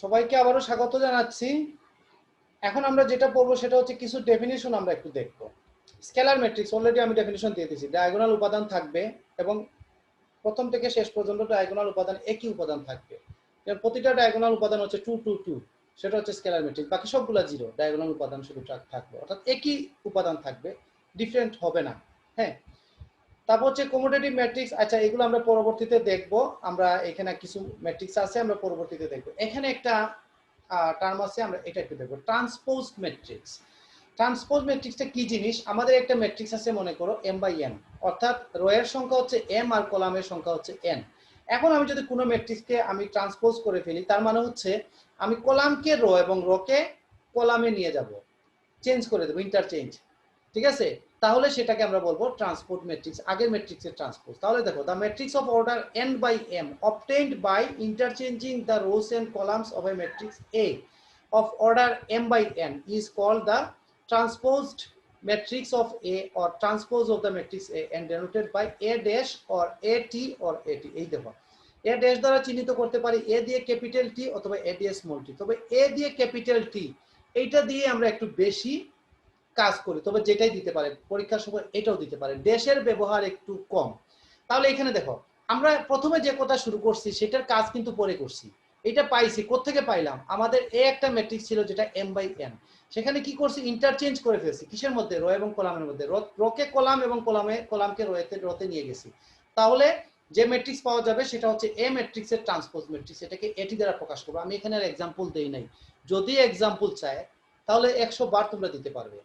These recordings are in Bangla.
সবাইকে আবারও স্বাগত জানাচ্ছি। এখন আমরা যেটা পড়বো সেটা হচ্ছে কিছু ডেফিনিশন আমরা একটু দেখব। স্কেলার ম্যাট্রিক্স অলরেডি আমি ডেফিনিশন দিয়ে দিয়েছি। ডায়াগোনাল উপাদান থাকবে এবং প্রথম থেকে শেষ পর্যন্ত ডায়াগোনাল উপাদান একই উপাদান থাকবে। প্রতিটা ডায়াগোনাল উপাদান হচ্ছে 2 2 2, সেটা হচ্ছে স্কেলার ম্যাট্রিক্স। বাকি সবগুলো জিরো, ডায়াগোনাল উপাদান শুধু থাকবে, অর্থাৎ একই উপাদান থাকবে, ডিফারেন্ট হবে না। হ্যাঁ, তারপর হচ্ছে কমোডেটিভ ম্যাট্রিক্স। আচ্ছা, এগুলো আমরা পরবর্তীতে দেখব। আমরা এখানে কিছু ম্যাট্রিক্স আছে, আমরা পরবর্তীতে দেখব। এখানে একটা টার্ম আছে, আমরা এটা একটু দেখব, ট্রান্সপোজ ম্যাট্রিক্স। ট্রান্সপোজ ম্যাট্রিক্সটা কি জিনিস? আমাদের একটা ম্যাট্রিক্স আছে, মনে করো m/n, অর্থাৎ রো এর সংখ্যা হচ্ছে m আর কলামের সংখ্যা হচ্ছে n। এখন আমি যদি কোনো ম্যাট্রিক্সকে আমি ট্রান্সপোজ করে ফেলি, তার মানে হচ্ছে আমি কলামকে রো এবং রোকে কলামে নিয়ে যাব, চেঞ্জ করে দেবো, ইন্টারচেঞ্জ। ঠিক আছে, তাহলে সেটাকে আমরা বলবো ট্রান্সপোজ ম্যাট্রিক্স, আগের ম্যাট্রিক্সের ট্রান্সপোজ। তাহলে দেখো, the matrix of order n/m obtained by interchanging the rows and columns of a matrix A of order m/n is called the transposed matrix of A or transpose of the matrix A and denoted by A dash or AT or AT। এই দেখো, A dash দ্বারা চিহ্নিত করতে পারি A দিয়ে ক্যাপিটাল T অথবা A দিয়ে স্মল t। তবে A দিয়ে ক্যাপিটাল T এইটা দিয়ে আমরা একটু বেশি কাজ করি, তবে যেটাই দিতে পারে পরীক্ষার সময় এটাও দিতে পারে, দেশের ব্যবহার একটু কম। তাহলে এখানে দেখো, আমরা প্রথমে যে কথা শুরু করছি সেটার কাজ কিন্তু পরে করছি। এটা পাইছি কোত্থেকে পাইলাম? আমাদের এ একটা ম্যাট্রিক্স ছিল যেটা m/n, সেখানে কি করছি? ইন্টারচেঞ্জ করে ফেলছি। কিসের মধ্যে? রো এবং কলামের মধ্যে। রোকে কলাম এবং কলামকে রোতে নিয়ে গেছি। তাহলে যে ম্যাট্রিক্স পাওয়া যাবে সেটা হচ্ছে এ ম্যাট্রিক্সের ট্রান্সপোজ ম্যাট্রিক্স। এটাকে এটি দ্বারা প্রকাশ করবো। আমি এখানে আর এক্সাম্পল দেই নাই, যদি এক্সাম্পল চায় তাহলে 100 বার তোমরা দিতে পারবে।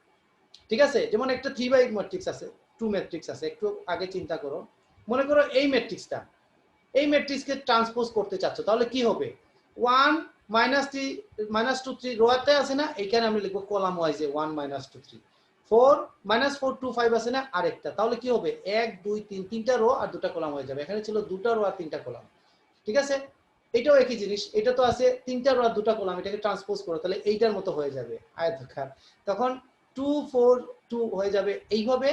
ঠিক আছে, যেমন একটা 3/8 ম্যাট্রিক্স আছে, 2 ম্যাট্রিক্স আছে, একটু আগে চিন্তা করো। মনে করো এই ম্যাট্রিক্সকে ট্রান্সপোজ করতে চাচ্ছ, তাহলে কি হবে? 1 -3 -2 3 রোতে আছে না, এখানে আমি লিখবো কলাম ওয়াইজে 1 -2 3। 4 -4 2 5 আছে না আরেকটা, তাহলে কি হবে? 1 2 3 তিনটা রো আর দুটা কলাম হয়ে যাবে। এখানে ছিল দুটা রো আর তিনটা কলাম। ঠিক আছে, এটাও একই জিনিস, এটা তো আছে তিনটা রো আর দুটা কলাম, এটাকে ট্রান্সপোজ করো, তাহলে এইটার মতো হয়ে যাবে আয়তাকার। তখন 2 4 2 হয়ে যাবে এইভাবে,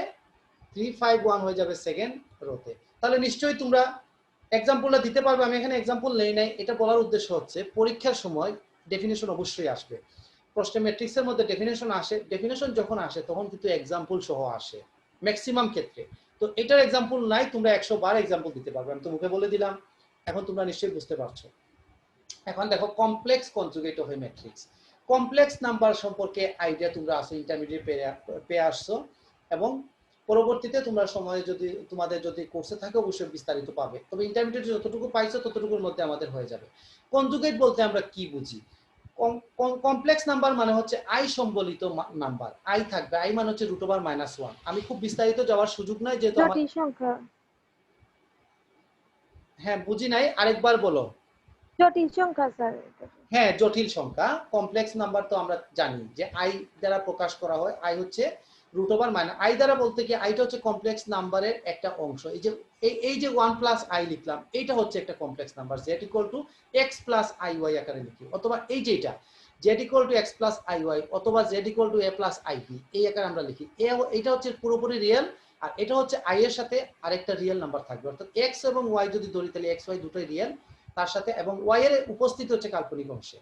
3 5 1 হয়ে যাবে সেকেন্ড রোতে। তাহলে নিশ্চয়ই তোমরা এক্সাম্পলটা দিতে পারবে। আমি এখানে এক্সাম্পল নেই নাই, এটা বলার উদ্দেশ্য হচ্ছে পরীক্ষার সময় ডেফিনেশন অবশ্যই আসবে। প্রশ্নে ম্যাট্রিক্সের মধ্যে ডেফিনেশন আসে, ডেফিনেশন যখন আসে তখন কিন্তু এক্সাম্পল সহ আসে ম্যাক্সিমাম ক্ষেত্রে। তো এটার এক্সাম্পল নাই, তোমরা 100 বার এক্সাম্পল দিতে পারবে, আমি তো মুখে বলে দিলাম। এখন তোমরা নিশ্চয়ই বুঝতে পারছো। এখন দেখো, complex conjugate of A matrix. Complex number সম্পর্কে আইডিয়া তোমরা আসো, ইন্টারমিডিয়েট পেয়ে আসছো, এবং পরবর্তীতে তোমরা সময়ে যদি তোমাদের যদি কোর্সে থাকে অবশ্যই বিস্তারিত পাবে, তবে ইন্টারমিডিয়েট যতটুকু পাইছো ততটুকুর মধ্যে আমাদের হয়ে যাবে। কনজুগেট বলতে আমরা কি বুঝি? কমপ্লেক্স নাম্বার মানে হচ্ছে আই সম্বলিত নাম্বার। আই থাকবে, আই মানে হচ্ছে √1। আমি খুব বিস্তারিত যাওয়ার সুযোগ নাই যেহেতু আমার। জটিল সংখ্যা। হ্যাঁ, বুঝি নাই, আরেকবার বলো। জটিল সংখ্যা স্যার। হ্যাঁ, জটিল সংখ্যা। কমপ্লেক্স নাম্বার তো আমরা জানি যে আই দ্বারা প্রকাশ করা হয়। আই হচ্ছে √, আই দ্বারা বলতে কি, আইটা হচ্ছে কমপ্লেক্স নাম্বারের একটা অংশ। এই যে 1 + i লিখলাম, এইটা হচ্ছে একটা complex number. z = x + iy আকারে লিখি, অথবা এই যে এটা z = x + iy, অথবা z = a + ib, এই আকারে আমরা লিখি। এইটা হচ্ছে পুরোপুরি রিয়েল, আর এটা হচ্ছে i এর সাথে আরেকটা রিয়েল নাম্বার থাকবে, অর্থাৎ x এবং y যদি ধরি তাহলে x y দুটোই রিয়েল তার সাথে, এবং y এর উপস্থিতি হচ্ছে কাল্পনিক অংশে।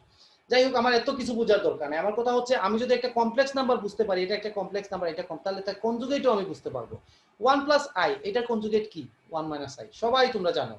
যাই হোক, আমার এত কিছু বোঝার দরকার নেই। আমার কথা হচ্ছে আমি যদি একটা কমপ্লেক্স নাম্বার বুঝতে পারি, এটা একটা কমপ্লেক্স নাম্বার, এটা কম, তাহলে তার কনজুগেটও আমি বুঝতে পারবো। 1 + i, এটার কনজুগেট কি? 1 - i। সবাই তোমরা জানো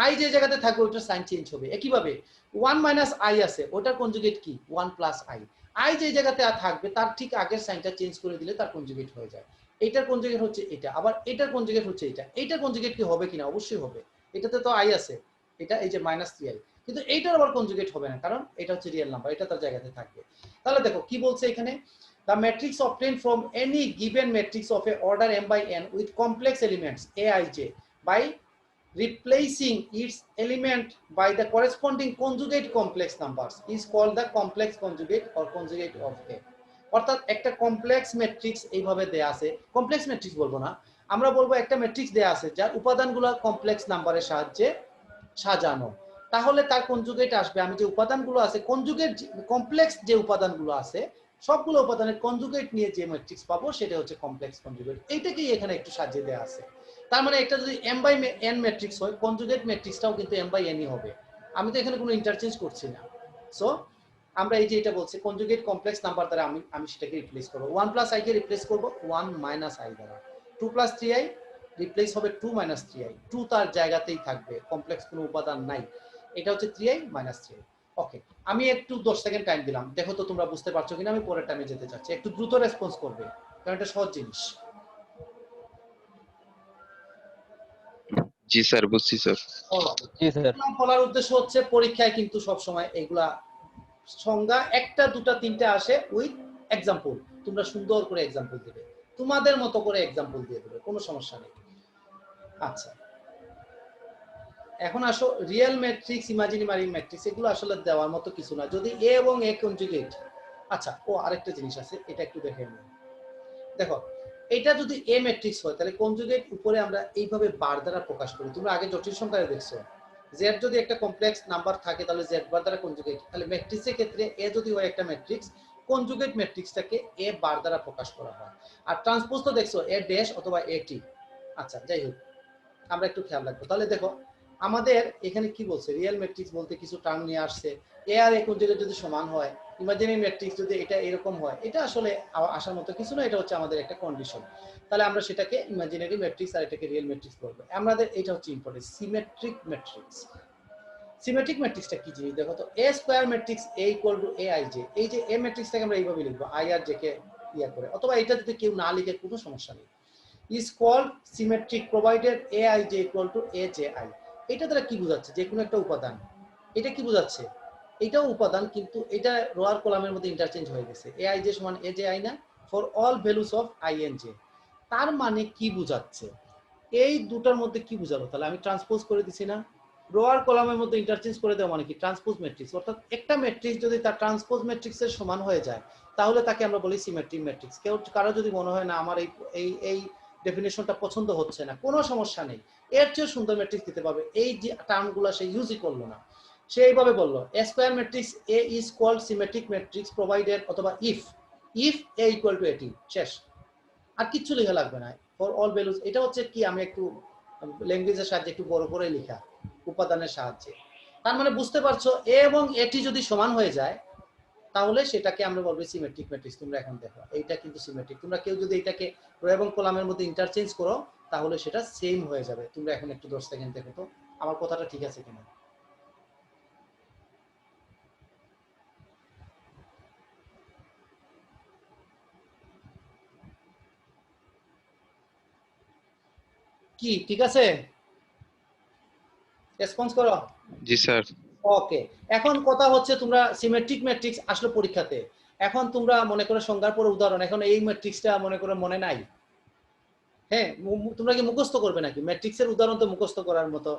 i যে জায়গাতে থাকবে ওটার সাইন চেঞ্জ হবে। একইভাবে 1 - i আছে, ওটার কনজুগেট কি? 1 + i। i যে জায়গাতে থাকবে তার ঠিক আগের সাইনটা চেঞ্জ করে দিলে তার কনজুগেট হয়ে যায়। এইটার কনজুগেট হচ্ছে এটা, আবার এটার কনজুগেট হচ্ছে এটা। এইটার কনজুগেট কি হবে কিনা? অবশ্যই হবে, এটাতে তো i আছে, এটা এই যে -3i, কিন্তু এইটার আবার কনজুগেট হবে না, কারণ এটা হচ্ছে রিয়েল নাম্বার, এটা তার জায়গাতে থাকবে। তাহলে দেখো কি বলছে এখানে, the matrix obtained from any given matrix of a order m/n with complex elements aij by replacing its element by the corresponding conjugate complex numbers is called the complex conjugate or conjugate of A। অর্থাৎ একটা কমপ্লেক্স ম্যাট্রিক্স এইভাবে দেয়া আছে, কমপ্লেক্স ম্যাট্রিক্স বলবো না, আমরা বলবো একটা ম্যাট্রিক্স দেয়া আছে যার উপাদানগুলো কমপ্লেক্স নাম্বারের সাহায্যে সাজানো, তাহলে তার কনজুগেট আসবে। আমি যে উপাদানগুলো আছে কনজুগেট, কমপ্লেক্স যে উপাদানগুলো আছে সবগুলো উপাদানের কনজুগেট নিয়ে যে ম্যাট্রিক্স পাবো সেটা হচ্ছে কমপ্লেক্স কনজুগেট। এইটাকেই এখানে একটু সাজিয়ে দেওয়া আছে। তার মানে একটা যদি m/n ম্যাট্রিক্স হয়, কনজুগেট ম্যাট্রিক্সটাও কিন্তু m/nই হবে। আমি তো এখানে কোনো ইন্টারচেঞ্জ করছি না। সো আমরা এই যে এটা বলছি কনজুগেট কমপ্লেক্স নাম্বার দ্বারা আমি সেটাকে রিপ্লেস করব 1 প্লাস আই কে রিপ্লেস করব 1 মাইনাস আই দ্বারা 2 প্লাস 3i রিপ্লেস হবে 2 মাইনাস 3i 2 তার জায়গাতেই থাকবে, কমপ্লেক্স কোনো উপাদান নাই, এটা হচ্ছে 3i মাইনাস 3i। ওকে, আমি একটু 10 সেকেন্ড টাইম দিলাম, দেখো তো তোমরা বুঝতে পারছো কিনা। আমি পরের টাইমে যেতে চাচ্ছি, একটু দ্রুত রেসপন্স করবে কারণ এটা সহজ জিনিস। জি স্যার, বুঝছি স্যার। জি স্যার। বলার উদ্দেশ্য হচ্ছে পরীক্ষায় কিন্তু সব সময় এগুলা সংজ্ঞা একটা দুটা তিনটা আসে উইথ এক্সাম্পল, তোমরা সুন্দর করে এক্সাম্পল দিবে, তোমাদের মতো করে এক্সাম্পল দিয়ে দেবে, কোনো সমস্যা নেই। আচ্ছা, এখন আসো রিয়েল ম্যাট্রিক্স, ইমাজিনারি ম্যাট্রিক্স, এগুলো আসলে দেওয়ার মতো কিছু না যদি এ এবং এ কনজুগেট। আচ্ছা, ও আরেকটা জিনিস আছে, এটা একটু দেখে নিন। দেখো, এটা যদি এ ম্যাট্রিক্স হয় তাহলে কনজুগেট উপরে আমরা এইভাবে বার দ্বারা প্রকাশ করি। তোমরা আগে জটিল সংখ্যায় দেখছো জেড যদি একটা কমপ্লেক্স নাম্বার থাকে তাহলে জেড বার দ্বারা কনজুগেট, তাহলে ম্যাট্রিক্সের ক্ষেত্রে এ যদি হয় একটা ম্যাট্রিক্স, কনজুগেট ম্যাট্রিক্সটাকে এ বার দ্বারা প্রকাশ করা হয়। আর ট্রান্সপোজ তো দেখছো এ ড্যাশ অথবা এ টি। আচ্ছা, যাই হোক, আমরা একটু খেয়াল রাখবো। তাহলে দেখো আমাদের এখানে কি বলছে, রিয়েল ম্যাট্রিক্স বলতে কিছু টার্ম নিয়ে আসছে, এ আর এ কনজুগেট যদি সমান হয়, ইমাজিনারি ম্যাট্রিক্স যদি এটা এরকম হয়, এটা আসলে আসার মতো কিছু না, এটা হচ্ছে আমাদের একটা কন্ডিশন। তাহলে আমরা সেটাকে ইমাজিনারি ম্যাট্রিক্স আর এটাকে রিয়েল ম্যাট্রিক্স বলবো। আমাদের এটা হচ্ছে ইম্পর্টেন্ট, সিমেট্রিক ম্যাট্রিক্স। সিমেট্রিক ম্যাট্রিক্সটা কি জিনিস দেখো তো, A square matrix A equal to A I J, এই যে এ ম্যাট্রিক্সটাকে আমরা এইভাবে লিখবো আই আর জে কে ইয়া করে, অথবা এটা যদি কেউ না লিখে কোনো সমস্যা নেই। Is called symmetric provided A I J equal to A J I. এটা দ্বারা কি বোঝাচ্ছে, যে কোনো একটা উপাদান, এটা কি বোঝাচ্ছে, এটাও উপাদান কিন্তু এটা রোয়ার কলামের মধ্যে ইন্টারচেঞ্জ হয়ে গেছে, এ আই জে সমান এ জে আই না, for all values of I N J. তার মানে কি বোঝাচ্ছে, এই দুটার মধ্যে কি বোঝালো, তাহলে আমি ট্রান্সপোজ করে দিছি না, রোয়ার কলামের মধ্যে ইন্টারচেঞ্জ করে দেওয়া মানে কি ট্রান্সপোজ ম্যাট্রিক্স। অর্থাৎ একটা ম্যাট্রিক্স যদি তার ট্রান্সপোজ ম্যাট্রিক্সের সমান হয়ে যায় তাহলে তাকে আমরা বলি সিমেট্রিক ম্যাট্রিক্স। কেউ কারো যদি মনে হয় না আমার এই ডেফিনেশনটা পছন্দ হচ্ছে না, কোনো সমস্যা নেই, এর চেয়ে সুন্দর ম্যাট্রিক্স দিতে পারবে, এই যে টার্মগুলো সে ইউজই করলো না, সে এইভাবে বললো A square matrix A is called symmetric matrix provided, অথবা if A equal to A T, শেষ, আর কিচ্ছু লেখা লাগবে না, ফর অল ভ্যালুস। এটা হচ্ছে কি, আমি একটু ল্যাঙ্গুয়েজের সাহায্যে একটু বড় করে লেখা, উপাদানের সাহায্যে। তার মানে বুঝতে পারছো এ এবং এটি যদি সমান হয়ে যায় তাহলে সেটাকে আমরা বলবো সিমেট্রিক ম্যাট্রিক্স। তোমরা এখন দেখো এইটা কিন্তু সিমেট্রিক, তোমরা কেউ যদি এটাকে রো এবং কলামের মধ্যে ইন্টারচেঞ্জ করো তাহলে সেটা সেম হয়ে যাবে। তোমরা এখন একটু 10 সেকেন্ড দেখো তো আমার কথাটা ঠিক আছে কিনা। কি ঠিক আছে, রেসপন্স করো। জি স্যার। ওকে, এখন কথা হচ্ছে তোমরা সিমেট্রিক ম্যাট্রিক্স আসলে পরীক্ষাতে, এখন তোমরা মনে করো সংজ্ঞার পরে উদাহরণ, এখন এই ম্যাট্রিক্সটা মনে করো মনে নাই, হ্যাঁ তোমরা কি মুখস্থ করবে নাকি? ম্যাট্রিক্সের উদাহরণ তো মুখস্থ করার মতো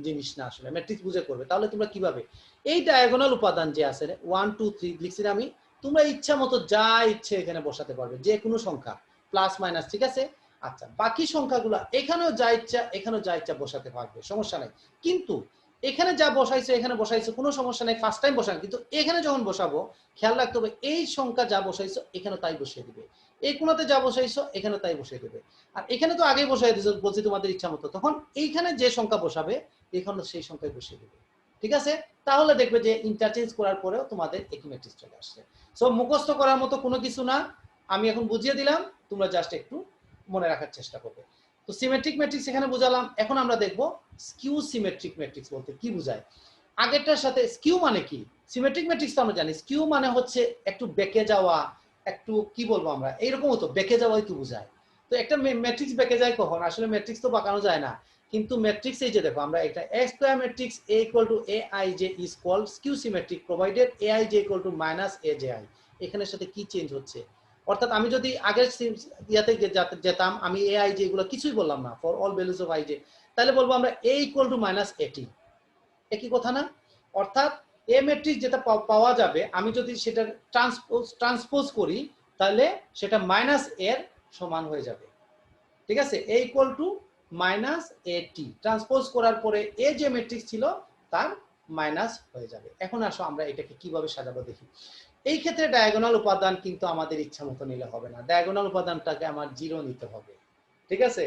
জিনিস না, আসলে ম্যাট্রিক্স বুঝে করবে। তাহলে তোমরা কিভাবে এই ডায়াগোনাল উপাদান যে আছে 1 2 3 লিখছি আমি, তোমরা ইচ্ছা মতো যা ইচ্ছে এখানে বসাতে পারবে, যে কোনো সংখ্যা প্লাস মাইনাস, ঠিক আছে। আচ্ছা, বাকি সংখ্যাগুলো এখানেও যা ইচ্ছা এখানেও যা ইচ্ছা বসাতে পারবে, সমস্যা নাই। কিন্তু এখানে যা বসাইছো এখানে বসাইছো কোনো সমস্যা নাই, ফার্স্ট টাইম বসান, কিন্তু এখানে যখন বসাবো খেয়াল রাখতে হবে এই সংখ্যা যা বসাইছো এখানে তাই বসিয়ে দিবে, এই কোণাতে যা বসাইছো এখানে তাই বসিয়ে দেবে। আর এখানে তো আগেই বসাই দিয়েছো বলছি তোমাদের ইচ্ছা মতো, তখন এইখানে যে সংখ্যা বসাবে এখানে সেই সংখ্যায় বসিয়ে দেবে, ঠিক আছে। তাহলে দেখবে যে ইন্টারচেঞ্জ করার পরেও তোমাদের একই ম্যাট্রিক্স চলে আসছে। সো মুখস্থ করার মতো কোনো কিছু না, আমি এখন বুঝিয়ে দিলাম, তোমরা জাস্ট একটু মনে রাখার চেষ্টা করবে। তো সিমেট্রিক ম্যাট্রিক্স এখানে বুঝালাম, এখন আমরা দেখবো স্কিউ সিমেট্রিক ম্যাট্রিক্স বলতে কি বুঝায়। আগেরটার সাথে স্কিউ মানে কি, সিমেট্রিক ম্যাট্রিক্স তো আমরা জানি, স্কিউ মানে হচ্ছে একটু বেঁকে যাওয়া, একটু কি বলবো আমরা এইরকম হতো, বেঁকে যাওয়াই কি বোঝায়। তো একটা ম্যাট্রিক্স বেঁকে যায় কখন, আসলে ম্যাট্রিক্স তো বাঁকানো যায় না, কিন্তু ম্যাট্রিক্স এই যে দেখো আমরা এটা A square matrix A equal to A I J is called skew symmetric provided A I J equal to minus A J I. এখানের সাথে কি চেঞ্জ হচ্ছে, অর্থাৎ আমি যদি আগের ইয়াতে যেতাম আমি এ আই জে এগুলো কিছুই বললাম না, for all values of I J, তাহলে বলবো আমরা এ ইকুয়াল টু মাইনাস এটি, একই কথা না। অর্থাৎ এ ম্যাট্রিক্স যেটা পাওয়া যাবে আমি যদি সেটা ট্রান্সপোজ করি তাহলে সেটা মাইনাস এর সমান হয়ে যাবে, ঠিক আছে। A equal to minus A T transpose করার পরে এ যে ম্যাট্রিক্স ছিল তার মাইনাস হয়ে যাবে। এখন আসো আমরা এটাকে কিভাবে সাজাবো দেখি। এই ক্ষেত্রে ডায়াগোনাল উপাদান কিন্তু আমাদের ইচ্ছা মতো নিলে হবে না, ডায়াগোনাল উপাদানটাকে আমার জিরো নিতে হবে, ঠিক আছে।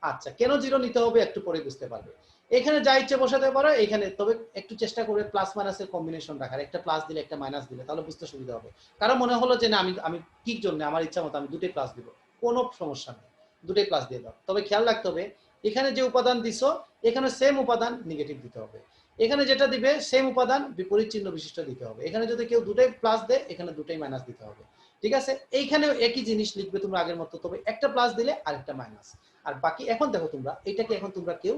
আচ্ছা, কেন জিরো নিতে হবে একটু পরে বুঝতে পারবে। এখানে যা ইচ্ছে বসাতে পারো এখানে, তবে একটু চেষ্টা করবে প্লাস মাইনাসের কম্বিনেশন রাখার, একটা প্লাস দিলে একটা মাইনাস দিলে, তাহলে বুঝতে সুবিধা হবে। কারণ মনে হলো যে না আমি আমি কি জন্য আমার ইচ্ছা মতো আমি দুটোই প্লাস দিব, কোনো সমস্যা নেই, দুটোই প্লাস দিয়ে দাও। তবে খেয়াল রাখতে হবে এখানে যে উপাদান দিছো এখানে সেম উপাদান নেগেটিভ দিতে হবে, এখানে যেটা দিবে সেম উপাদান বিপরীত চিহ্ন বিশিষ্ট দিতে হবে। এখানে যদি কেউ দুটোই প্লাস দেয় এখানে দুটোই মাইনাস দিতে হবে, ঠিক আছে? এইখানেও একই জিনিস লিখবে তোমরা আগের মতো, তবে একটা প্লাস দিলে আরেকটা মাইনাস। আর বাকি এখন দেখো তোমরা এটাকে এখন তোমরা কেউ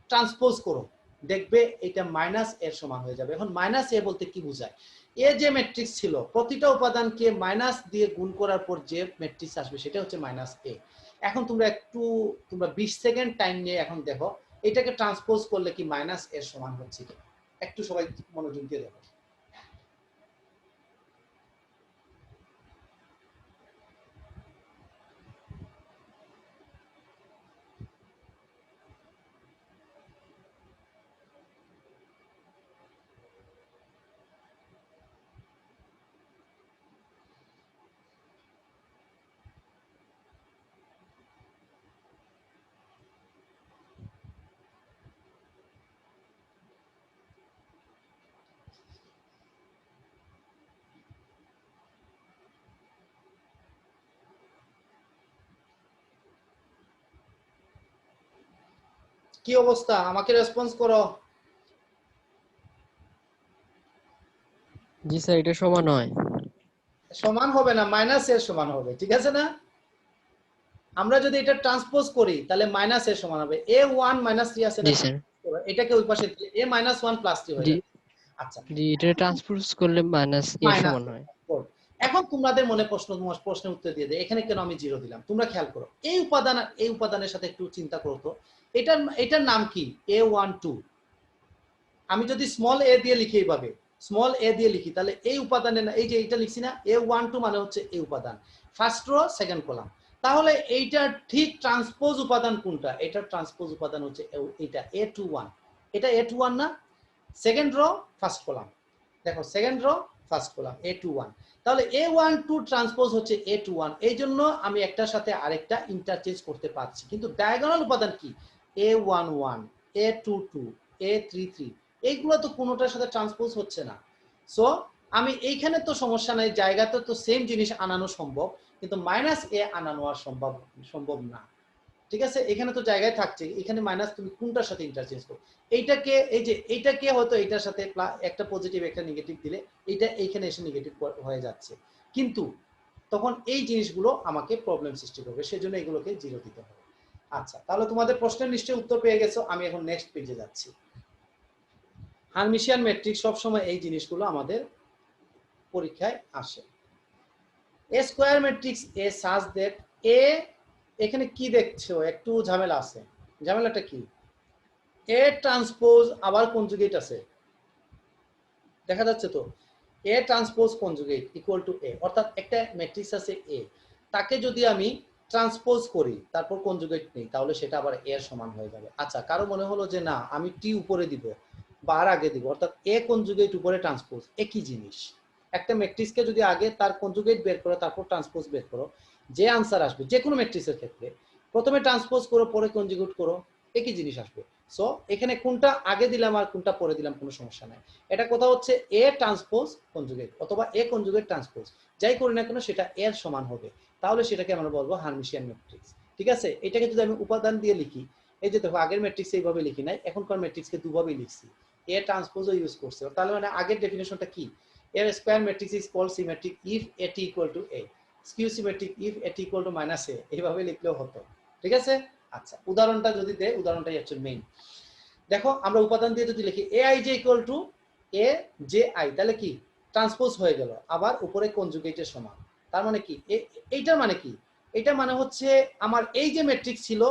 ট্রান্সপোজ করো, দেখবে এটা মাইনাস এর সমান হয়ে যাবে। এখন মাইনাস এ বলতে কি বোঝায়? এ যে ম্যাট্রিক্স ছিল প্রতিটা উপাদানকে মাইনাস দিয়ে গুণ করার পর যে ম্যাট্রিক্স আসবে সেটা হচ্ছে মাইনাস এ। এখন তোমরা 20 সেকেন্ড টাইম নিয়ে এখন দেখো এটাকে ট্রান্সপোজ করলে কি মাইনাস এর সমান হচ্ছে কিনা, একটু সবাই মনোযোগ দিয়ে দেখো। কি অবস্থা, আমাকে রেসপন্স করো। জি স্যার, এটা সমান হয়। সমান হবে না, মাইনাস এর সমান হবে, ঠিক আছে না? আমরা যদি এটা ট্রান্সপোজ করি তাহলে মাইনাস এর সমান হবে। a1 মাইনাস 3 আছে না, জি স্যার। এটাকে ওই পাশে দিলে a মাইনাস 1 প্লাস 3 হয়ে জি যাবে। আচ্ছা, জি, এটা ট্রান্সপোজ করলে মাইনাস এর মাইনাস সমান হয়। এখন তোমাদের মনে প্রশ্নের উত্তর দিয়ে দেয় এখানে কেন আমি 0 দিলাম। তোমরা খেয়াল করো এই উপাদান আর এই উপাদানের সাথে একটু চিন্তা করো তো, এটার নাম কি? a12। আমি যদি স্মল এ দিয়ে লিখি, এইভাবে স্মল এ দিয়ে লিখি, তাহলে এই উপাদানের এই যে এটা লিখছি না a12 মানে হচ্ছে এই উপাদান, ফার্স্ট রো সেকেন্ড কলাম। তাহলে এইটার ঠিক ট্রান্সপোজ উপাদান কোনটা? এটার ট্রান্সপোজ উপাদান হচ্ছে এটা a21। এটা a21 না? সেকেন্ড রো ফার্স্ট কলাম, দেখো second rho first column a21। তাহলে a12 ট্রান্সপোজ হচ্ছে a21, এই জন্য আমি একটার সাথে আরেকটা ইন্টারচেঞ্জ করতে পারছি। কিন্তু ডায়াগোনাল উপাদান কি? a11, a22, a33, এইগুলো তো কোনোটার সাথে ট্রান্সপোজ হচ্ছে না। সো আমি এইখানে তো সমস্যা নাই, জায়গাতে তো সেম জিনিস আনানো সম্ভব, কিন্তু মাইনাস এ আনানো আর সম্ভব না, ঠিক আছে? এখানে তো জায়গায় থাকছে, এখানে মাইনাস তুমি কোনটার সাথে ইন্টারচেঞ্জ করো? এইটাকে এই যে এইটাকে হয়তো এইটার সাথে একটা পজিটিভ একটা নেগেটিভ দিলে এইটা এইখানে এসে নেগেটিভ হয়ে যাচ্ছে, কিন্তু তখন এই জিনিসগুলো আমাকে প্রবলেম সৃষ্টি করবে, সেজন্য এগুলোকে 0 দিতে হবে। আচ্ছা, তাহলে তোমাদের প্রশ্নের নিশ্চয়ই উত্তর পেয়ে গেছো। আমি এখন নেক্সট পেজে যাচ্ছি। হার্মিশিয়ান ম্যাট্রিক্স সবসময় এই জিনিসগুলো আমাদের পরীক্ষায় আসে। এ square matrix A such that a, এখানে কি দেখছো একটু ঝামেলা আছে, ঝামেলাটা কি? এ ট্রান্সপোজ আবার কনজুগেট আছে, দেখা যাচ্ছে তো? A transpose conjugate equal to A, অর্থাৎ একটা ম্যাট্রিক্স আছে এ, তাকে যদি আমি ট্রান্সপোজ করি তারপর কনজুগেট নেই তাহলে সেটা আবার এর সমান হয়ে যাবে। আচ্ছা, কারো মনে হলো যে না আমি টি উপরে দিব বা আর আগে দিব, অর্থাৎ এ কনজুগেট উপরে ট্রান্সপোজ একই জিনিস। একটা ম্যাট্রিক্সকে যদি আগে তার কনজুগেট বের করো তারপর ট্রান্সপোজ বের করো, যে আনসার আসবে যে কোনো ম্যাট্রিক্সের ক্ষেত্রে প্রথমে ট্রান্সপোজ করো পরে কনজুগেট করো, একই জিনিস আসবে। সো এখানে কোনটা আগে দিলাম আর কোনটা পরে দিলাম কোনো সমস্যা নাই। এটা কথা হচ্ছে এ ট্রান্সপোজ কনজুগেট অথবা এ কনজুগেট ট্রান্সপোজ, যাই করি না কেন সেটা এর সমান হবে, তাহলে সেটাকে আমরা বলবো হার্মিশিয়ান ম্যাট্রিক্স, ঠিক আছে? এটাকে যদি আমি উপাদান দিয়ে লিখি, এই যে দেখো আগের ম্যাট্রিক্স এইভাবে লিখি নাই, এখনকার ম্যাট্রিক্সকে দুভাবেই লিখছি, এ ট্রান্সপোজও ইউজ করছে। তাহলে মানে আগের ডেফিনেশনটা কি? A square matrix is called symmetric if A T equal to A, skew symmetric if A T equal to minus A, এইভাবে লিখলেও হতো, ঠিক আছে? আচ্ছা, উদাহরণটা যদি দেয়, উদাহরণটাই হচ্ছে মেইন। দেখো আমরা উপাদান দিয়ে যদি লিখি এ I J equal to A J I, তাহলে কি ট্রান্সপোজ হয়ে গেল আবার উপরে কনজুগেটের সমান। তার মানে কি এইটার মানে কি? এটা মানে হচ্ছে আমার এই যে ম্যাট্রিক্স ছিল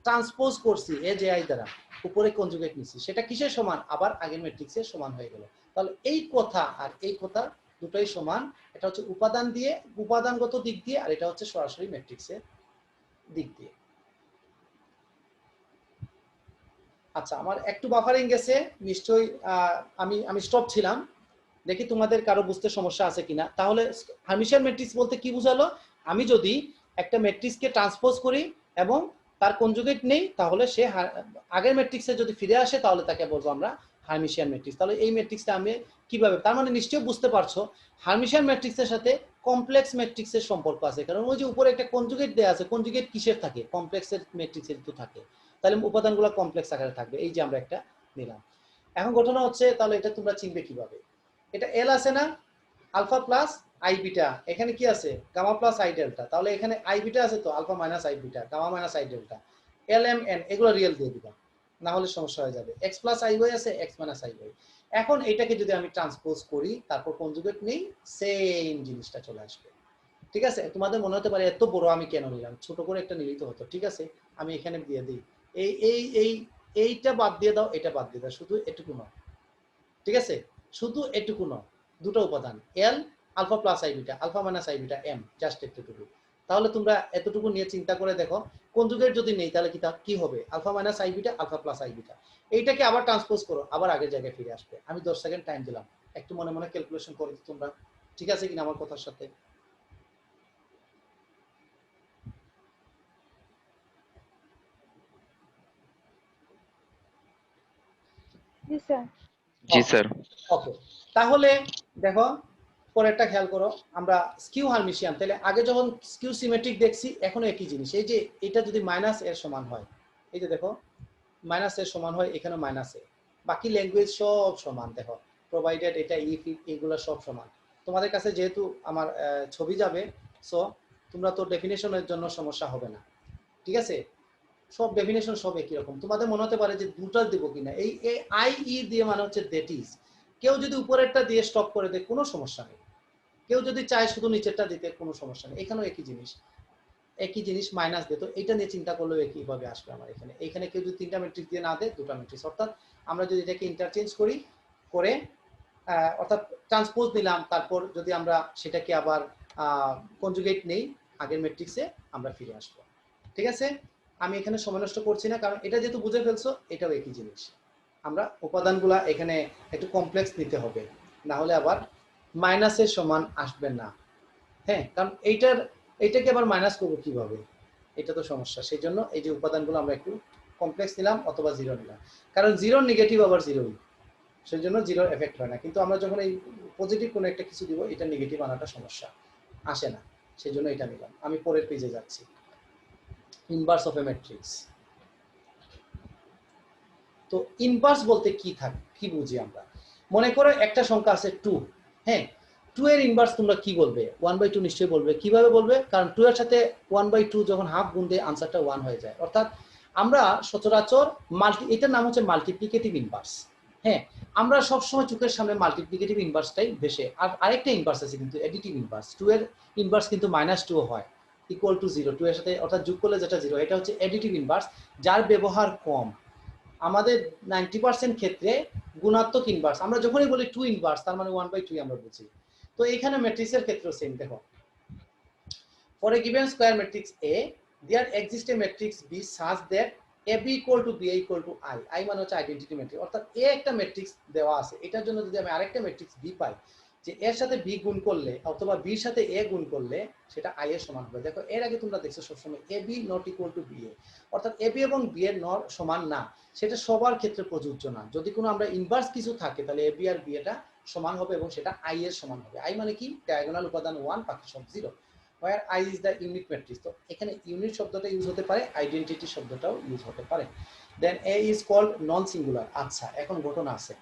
ট্রান্সপোজ করছি এ জে আই দ্বারা, উপরে কনজুগেট নিছি, সেটা কিসের সমান? আবার আগের ম্যাট্রিক্সের সমান হয়ে গেল। তাহলে এই কথা আর এই কথা দুটোই সমান। এটা হচ্ছে উপাদান দিয়ে, উপাদানগত দিক দিয়ে, আর এটা হচ্ছে সরাসরি ম্যাট্রিক্সের দিক দিয়ে। আচ্ছা, আমার একটু বাফারিং গেছে নিশ্চয়ই, আমি স্টপ ছিলাম, দেখি তোমাদের কারো বুঝতে সমস্যা আছে কিনা। তাহলে হার্মিশিয়ান ম্যাট্রিক্স বলতে কি বোঝালো? আমি যদি একটা ম্যাট্রিক্সকে ট্রান্সপোজ করি এবং তার কনজুগেট নেই, তাহলে সে আগের ম্যাট্রিক্সে যদি ফিরে আসে তাহলে তাকে বলবো আমরা হার্মিশিয়ান ম্যাট্রিক্স। তাহলে এই ম্যাট্রিক্সটা আমি কিভাবে, তার মানে নিশ্চয়ই বুঝতে পারছো হার্মিশিয়ান ম্যাট্রিক্সের সাথে কমপ্লেক্স ম্যাট্রিক্সের সম্পর্ক আছে, কারণ ওই যে উপরে একটা কনজুগেট দেয়া আছে, কনজুগেট কিসের থাকে, কমপ্লেক্সের ম্যাট্রিক্সের তো থাকে, তাহলে উপাদানগুলো কমপ্লেক্স আকারে থাকবে। এই যে আমরা একটা নিলাম। এখন ঘটনা হচ্ছে তাহলে এটা তোমরা চিনবে কিভাবে, এটা এল আছে না, আলফা প্লাস আই বিটা, এখানে কি আছে গামা প্লাস আই ডেল্টা, তাহলে এখানে আই বিটা আছে তো alpha minus I beta, gamma minus I delta, L M N এগুলো রিয়েল দিয়ে দিবা, না হলে সমস্যা হয়ে যাবে। এক্স প্লাস আই ওয়াই আছে, এক্স মাইনাস আই ওয়াই। এখন এটাকে যদি আমি ট্রান্সপোজ করি তারপর কনজুগেট নেই, সেম জিনিসটা চলে আসবে। ঠিক আছে, তোমাদের মনে হতে পারে এত বড় আমি কেন নিলাম, ছোট করে একটা নিলেই তো হতো। ঠিক আছে, আমি এখানে দিয়ে দিই, এই এই এই এইটা বাদ দিয়ে দাও, এটা বাদ দিয়ে দাও, শুধু এটুকু নাও। ঠিক আছে, শুধু এটুকু নাও, দুটো উপাদান L alpha plus I beta, alpha minus I beta M, just এতটুকু। তাহলে তোমরা এতটুকু নিয়ে চিন্তা করে দেখো কনজুগেট যদি নেই তাহলে কি হবে, alpha minus I beta, alpha plus I beta. এইটাকে আবার ট্রান্সপোজ করো, আবার আগের জায়গায় ফিরে আসবে। আমি 10 সেকেন্ড টাইম দিলাম, একটু মনে মনে ক্যালকুলেশন করে তোমরা, ঠিক আছে কিনা আমার কথার সাথে। জি স্যার। জি স্যার। ওকে, তাহলে দেখো পরেরটা খেয়াল করো, আমরা স্কিউ হার্মিশিয়ান, তাহলে আগে যখন স্কিউ সিমেট্রিক দেখছি এখনো একই জিনিস। এই যে এটা যদি মাইনাস এর সমান হয়, এই যে দেখো মাইনাস এর সমান হয়, এখানে মাইনাস এ, বাকি ল্যাঙ্গুয়েজ সব সমান। দেখো প্রোভাইডেড এটা ইফ এগুলো সব সমান। তোমাদের কাছে যেহেতু আমার ছবি যাবে, সো তোমরা তো ডেফিনেশনের জন্য সমস্যা হবে না। ঠিক আছে, সব ডেফিনেশন সব একই রকম। তোমাদের মনে হতে পারে যে দুটো দেব কিনা, এই আই ই দিয়ে মানে হচ্ছে দ্যাট ইজ। কেউ যদি উপরেরটা দিয়ে স্টপ করে দেয় কোনো সমস্যা নেই, কেউ যদি চায় শুধু নিচেরটা দিতে কোনো সমস্যা নেই। এখানেও একই জিনিস, একই জিনিস মাইনাস দিত, এটা নিয়ে চিন্তা করলেও একইভাবে আসবে আমার এখানে। এখানে কেউ যদি 3টা ম্যাট্রিক্স দিয়ে না দেয়, 2টা ম্যাট্রিক্স, অর্থাৎ আমরা যদি এটাকে ইন্টারচেঞ্জ করি করে অর্থাৎ ট্রান্সপোজ নিলাম, তারপর যদি আমরা সেটাকে আবার কনজুগেট নেই আগের ম্যাট্রিক্সে, আমরা ফিরে আসবো। ঠিক আছে, আমি এখানে সময় নষ্ট করছি না, কারণ এটা যেহেতু বুঝে ফেলছো এটাও একই জিনিস। আমরা উপাদানগুলা এখানে একটু কমপ্লেক্স নিতে হবে, না হলে আবার মাইনাসের সমান আসবে না। হ্যাঁ, কারণ এইটাকে আবার মাইনাস করবো কিভাবে, এটা তো সমস্যা। সেই জন্য এই যে উপাদানগুলো আমরা একটু কমপ্লেক্স নিলাম অথবা জিরো নিলাম, কারণ জিরোর নেগেটিভ আবার জিরোই, সেই জন্য জিরোর এফেক্ট হয় না। কিন্তু আমরা যখন এই পজিটিভ কোনো একটা কিছু দিব, এটা নেগেটিভ আনাটা সমস্যা আসে না, সেই জন্য এটা নিলাম। আমি পরের পেজে যাচ্ছি, ইনভার্স অফ এ ম্যাট্রিক্স। তো ইনভার্স বলতে কি থাকে, কি বুঝি আমরা? মনে করো একটা সংখ্যা আছে 2, হ্যাঁ, 2 এর ইনভার্স তোমরা কি বলবে? 1/2 নিশ্চয়ই বলবে। কিভাবে বলবে? কারণ 2 এর সাথে 1/2 যখন হাফ গুণ দেয় আনসারটা 1 হয়ে যায়। অর্থাৎ আমরা সচরাচর এটার নাম হচ্ছে মাল্টিপ্লিকেটিভ ইনভার্স। হ্যাঁ, আমরা সবসময় চোখের সামনে মাল্টিপ্লিকেটিভ ইনভার্সটাই ভেসে। আর আরেকটা ইনভার্স আছে কিন্তু অ্যাডিটিভ ইনভার্স। 2 এর ইনভার্স কিন্তু -2 হয়, ইকুয়াল টু 0, 2 এর সাথে অর্থাৎ যোগ করলে যেটা 0, এটা হচ্ছে অ্যাডিটিভ ইনভার্স, যার ব্যবহার কম। আমাদের 90% ক্ষেত্রে গুণাত্মক ইনভার্স, আমরা যখনই বলি 2 ইনভার্স তার মানে 1/2 আমরা বুঝি। তো এখানে ম্যাট্রিক্সের ক্ষেত্রেও সেম। দেখো, for a given square matrix A there exists a matrix B such that AB equal to BA equal to I, I মানে হচ্ছে আইডেন্টিটি ম্যাট্রিক্স। অর্থাৎ A একটা ম্যাট্রিক্স দেওয়া আছে, এটার জন্য যদি আমি আরেকটা ম্যাট্রিক্স B পাই, যে এর সাথে B গুণ করলে অথবা B এর সাথে A গুণ করলে সেটা I এর সমান হবে। দেখো এর আগে তোমরা দেখছো সবসময় AB not equal to BA, অর্থাৎ AB এবং B এর নর সমান না, সেটা সবার ক্ষেত্রে প্রযোজ্য না। যদি কোনো আমরা ইনভার্স কিছু থাকে তাহলে AB আর B এটা সমান হবে এবং সেটা I এর সমান হবে। I মানে কি? ডায়াগোনাল উপাদান 1, বাকি সব 0, where I is the unit matrix। তো এখানে ইউনিট শব্দটা ইউজ হতে পারে, আইডেন্টিটি শব্দটাও ইউজ হতে পারে। দেন A is called non singular. আচ্ছা, এখন ঘটনা আছে,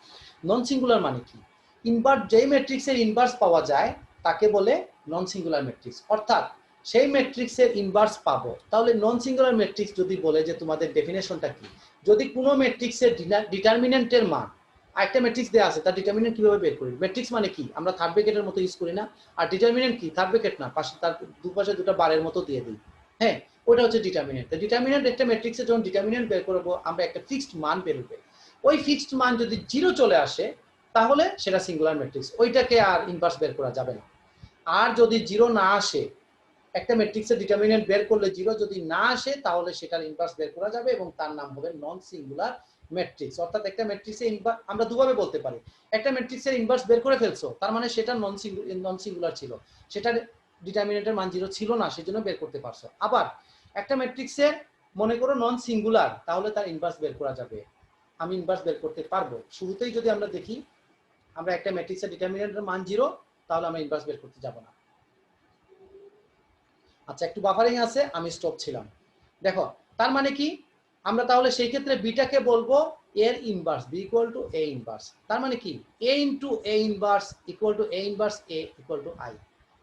নন সিঙ্গুলার মানে কি? ইনভার্স, যেই ম্যাট্রিক্সের ইনভার্স পাওয়া যায় তাকে বলে নন সিঙ্গুলার ম্যাট্রিক্স। অর্থাৎ সেই ম্যাট্রিক্সের ইনভার্স পাবো। তাহলে নন সিঙ্গুলার ম্যাট্রিক্স যদি বলে যে তোমাদের ডেফিনেশনটা কি, যদি কোনো ম্যাট্রিক্সের ডিটারমিনেন্টের মান, একটা ম্যাট্রিক্স দেওয়া আছে তার ডিটারমিনেন্ট কিভাবে বের করি? ম্যাট্রিক্স মানে কি? আমরা থার্ড ব্র্যাকেটের মতো ইউজ করি না? আর ডিটারমিনেন্ট কি? থার্ড ব্র্যাকেট না, পাশে তার দুপাশে দুটো বারের মতো দিয়ে দিই। হ্যাঁ, ওটা হচ্ছে ডিটারমিনেন্ট। তো ডিটারমিনেন্ট, একটা ম্যাট্রিক্সে যখন ডিটারমিনেন্ট বের করবো আমরা একটা ফিক্সড মান বেরোবে, ওই ফিক্সড মান যদি 0 চলে আসে তাহলে সেটা সিঙ্গুলার ম্যাট্রিক্স, ওইটাকে আর ইনভার্স বের করা যাবে না। আর যদি 0 না আসে, একটা ম্যাট্রিক্সের ডিটারমিনেন্ট বের করলে 0 যদি না আসে তাহলে সেটার ইনভার্স বের করা যাবে এবং তার নাম হবে নন সিঙ্গুলার ম্যাট্রিক্স। অর্থাৎ একটা ম্যাট্রিক্সের ইনভার্স আমরা দুভাবে বলতে পারি, একটা ম্যাট্রিক্সের ইনভার্স বের করে ফেলছো তার মানে সেটা নন সিঙ্গুলার ছিল, সেটার ডিটারমিনেন্টের মান 0 ছিল না, সেজন্য বের করতে পারছো। আবার একটা ম্যাট্রিক্সের মনে করো নন সিঙ্গুলার, তাহলে তার ইনভার্স বের করা যাবে, আমি ইনভার্স বের করতে পারবো। শুরুতেই যদি আমরা দেখি আমরা একটা ম্যাট্রিক্সের ডিটারমিনেন্টের মান 0, তাহলে আমরা ইনভার্স বের করতে যাব না। আচ্ছা, একটু বাফারিং আছে, আমি স্টপ ছিলাম। দেখো তার মানে কি, আমরা তাহলে সেই ক্ষেত্রে বিটাকে বলবো এর inverse, B equal to A inverse. তার মানে কি, A into A inverse equal to A inverse A equal to I.